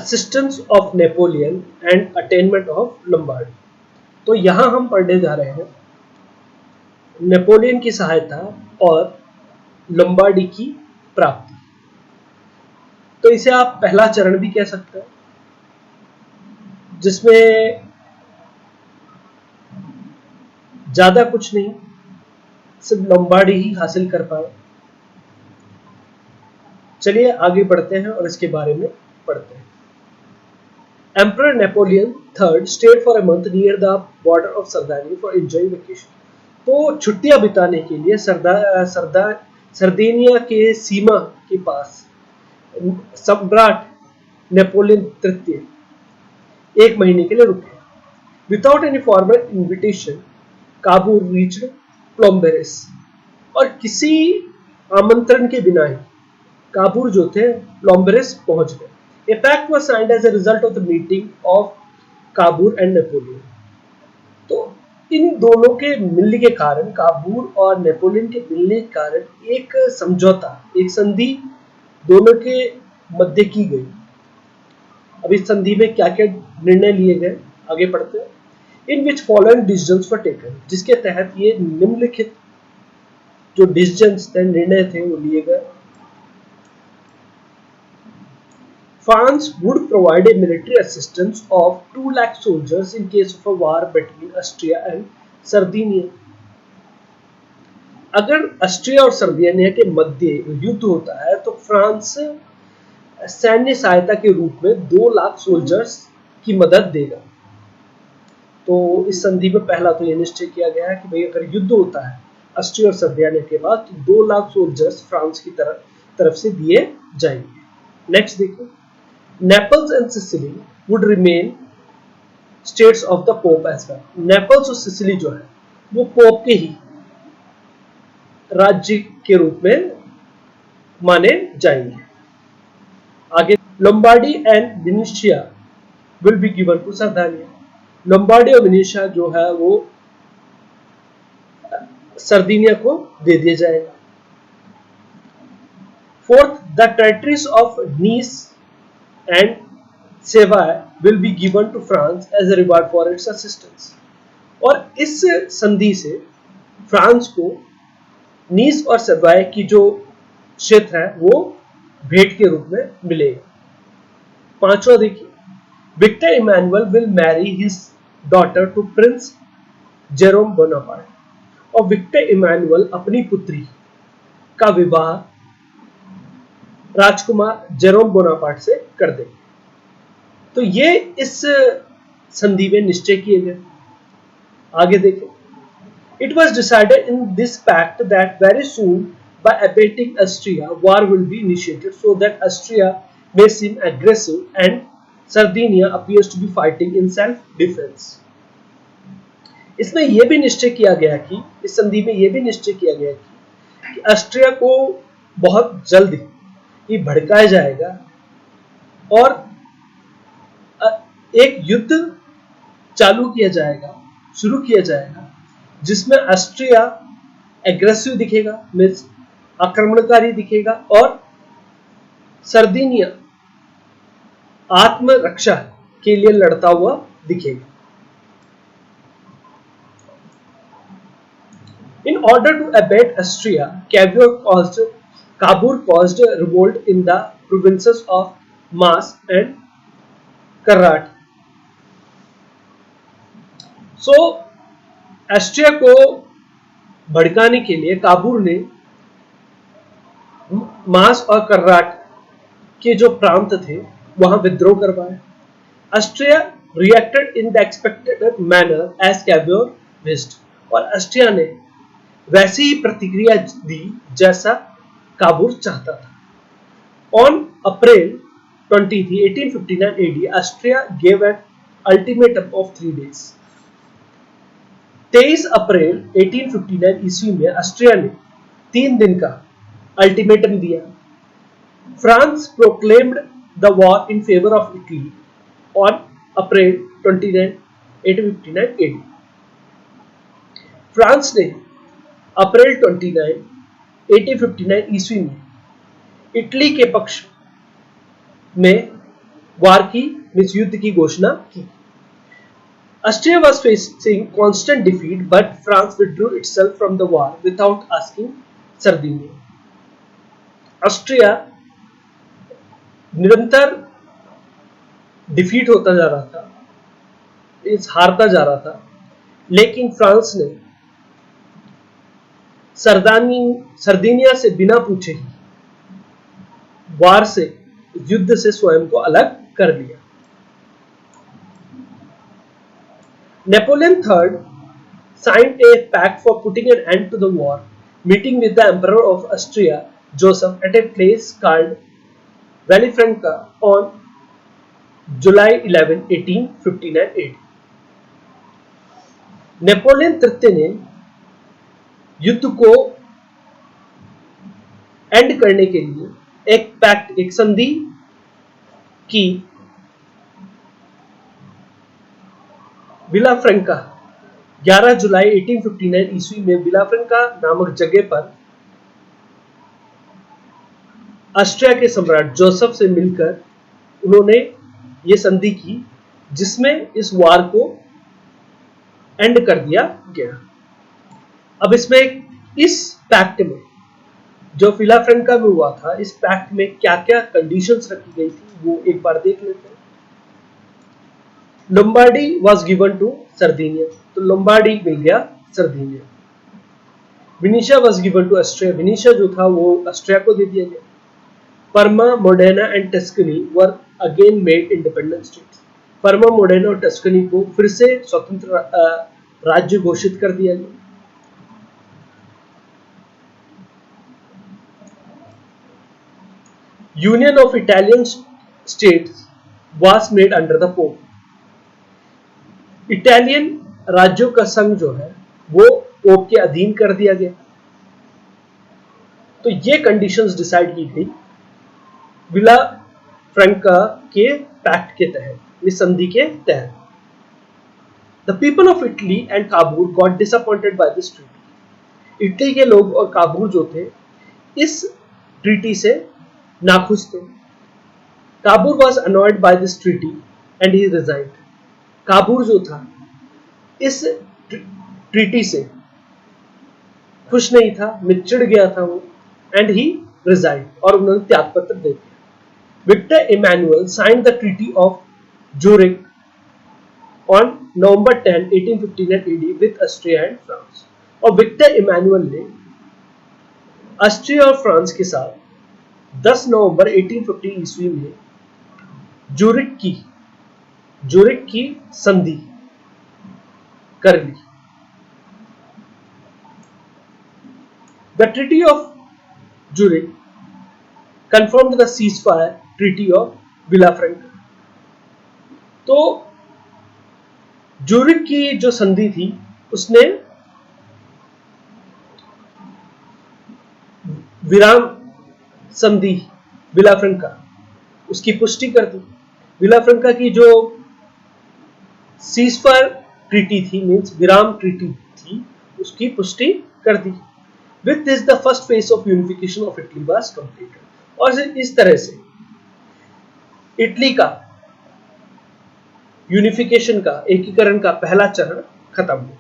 Assistance of Napoleon and attainment of लंबार्डी। तो यहां हम पढ़ने जा रहे हैं नेपोलियन की सहायता और लंबार्डी की प्राप्ति। तो इसे आप पहला चरण भी कह सकते हैं, जिसमें ज्यादा कुछ नहीं, सिर्फ लंबार्डी ही हासिल कर पाए। चलिए आगे बढ़ते हैं और इसके बारे में पढ़ते हैं। Emperor Napoleon third stayed for a month near the border of Sardinia for enjoying vacation. तो छुट्टियां बिताने के लिए सर्देनिया के सीमा के पास सम्राट नेपोलियन तृतीय 1 महीने के लिए रुके। Without any formal invitation Cavour reached Plombieres. और किसी आमंत्रण के बिना ही काबूल जो थे प्लोम्बेरेस पहुंच गए। A pact was signed as a result of the meeting of Cavour and Napoleon. तो इन दोनों के मिलने के कारण, काबूल और नेपोलियन के मिलने के कारण एक समझौता, एक संधि दोनों के मध्य की गई। अब इस संधि में क्या क्या निर्णय लिए गए आगे पढ़ते हैं। In which following decisions were taken, जिसके तहत ये निम्नलिखित जो डिसीजंस थे, निर्णय थे, वो लिए गए। France would provide a military assistance of 2 lakh soldiers in case of a war between Austria and Sardinia. अगर ऑस्ट्रिया और सर्दिनिया के मध्य युद्ध होता है तो फ्रांस सैन्य सहायता के रूप में 2 लाख सोल्जर्स की मदद देगा। तो इस संधि में पहला तो यह निश्चय किया गया है कि भाई अगर युद्ध होता है ऑस्ट्रिया और सर्दिनिया के बाद तो 2 लाख सोल्जर्स फ्रांस की तरफ से दिए जाएंगे। नेक्स्ट देखो, Naples and Sicily would remain states of the Pope as well. Naples और सिसिली जो है वो पोप के ही राज्य के रूप में माने जाएंगे। आगे, Lombardy and Venetia will be given to Sardinia. Lombardy और वेनेशिया जो है वो सर्दिनिया को दे दिया जाएगा। Fourth, the territories of Nice and Savoy will be given to France as a reward for its assistance. और इस संधि से फ्रांस को नीस और सेवाय की जो क्षेत्र है वो भेंट के रूप में मिलेगा। पांचवा देखिए, Victor Emmanuel will marry his daughter to Prince Jerome Bonaparte. और विक्टर इमैनुअल अपनी पुत्री का विवाह राजकुमार जेरोम बोनापार्ट से कर देंगे। तो ये इस संधि में निश्चय किए गए। आगे देखें, it was decided in this pact that very soon by abetting Austria war will be initiated so that Austria may seem aggressive and Sardinia appears to be fighting in self defense। इसमें यह भी निश्चय किया गया कि इस संधि में यह भी निश्चय किया गया कि ऑस्ट्रिया को बहुत जल्द ही भड़काया जाएगा और एक युद्ध चालू किया जाएगा, शुरू किया जाएगा, जिसमें ऑस्ट्रिया एग्रेसिव दिखेगा, मीन्स आक्रमणकारी दिखेगा, और सर्दिनिया आत्मरक्षा के लिए लड़ता हुआ दिखेगा। In order to abate Austria, Kabul caused revolt in the provinces of Mas and Karrat। So, Austria को भड़काने के लिए काबुल ने मास और कर्राट के जो प्रांत थे वहां विद्रोह करवाया। Austria reacted in the expected manner as Cavour wished. और ऑस्ट्रिया ने वैसी ही प्रतिक्रिया दी जैसा काबूल चाहता था। On April 23, 1859 AD, Austria gave an ultimatum of 3 days। 23 April 1859 ईस्वी में ऑस्ट्रिया ने 3 दिन का अल्टीमेटम दिया। France proclaimed the war in favour of Italy on April 29, 1859 AD। France ने अप्रैल 29, 1859 ईस्वी में इटली के पक्ष में वार की मीन्स युद्ध की घोषणा की। Austria was facing constant defeat, but France withdrew itself from the war without asking Sardinia. Austria निरंतर डिफीट होता जा रहा था, हारता जा रहा था, लेकिन फ्रांस ने सर्दिनिया से बिना पूछे ही वार से, युद्ध से स्वयं को अलग कर लिया। Napoleon III signed a pact for putting an end to the war, meeting with the Emperor of Austria, Joseph, at a place called Villafranca on July 11, 1859 AD. Napoleon तृतीय ने युद्ध को एंड करने के लिए एक पैक्ट, एक संधि की विलाफ्रेंका 11 जुलाई 1859 ईस्वी में विलाफ्रेंका नामक जगह पर ऑस्ट्रिया के सम्राट जोसेफ से मिलकर उन्होंने ये संधि की, जिसमें इस वार को एंड कर दिया गया। अब इसमें इस पैक्ट में जो विलाफ्रेंका में हुआ था, इस पैक्ट में क्या क्या कंडीशंस रखी गई थी वो एक बार देख लेते हैं। Lombardy was given to Sardinia, तो लोम्बार्डी मिल गया Sardinia. Venetia was given to Austria, Venetia जो था वो ऑस्ट्रिया को दे दिया गया। Parma, Modena and Tuscany were again made independent states, Parma, Modena और टस्कनी को फिर से स्वतंत्र राज्य घोषित कर दिया गया। Union of Italian states was made under the Pope, Italian राज्यों का संघ जो है वो पोप के अधीन कर दिया गया। तो ये कंडीशंस डिसाइड की गई विला फ्रैंका के पैक्ट के तहत, इस संधि के तहत। The people of Italy and Cavour got disappointed by this treaty, Italy के लोग और काबूल जो थे इस ट्रीटी से नाखुश थे। Cavour was annoyed by this treaty and he resigned, Cavour जो था इस ट्रीटी से खुश नहीं था, चिढ़ गया था वो, एंड ही रिजाइन्ड, और उन्होंने त्याग पत्र दे दिया। Victor Emmanuel signed the treaty of Zurich on November 10, 1859 AD with Austria and France, और विक्टर इमैनुअल ने ऑस्ट्रिया और फ्रांस के साथ 10 नवंबर 1850 ईस्वी में ज्यूरिख की संधि कर ली। The treaty of Zurich confirmed the ceasefire treaty of Villafranca, तो ज्यूरिख की जो संधि थी उसने विराम संधि विलाफ्रेंका उसकी पुष्टि कर दी। विलाफ्रेंका की जो सीजफायर ट्रीटी थी, मींस विराम ट्रीटी थी, उसकी पुष्टि कर दी। With this the first phase of unification of Italy was completed, और इस तरह से इटली का यूनिफिकेशन का, एकीकरण का पहला चरण खत्म हुआ।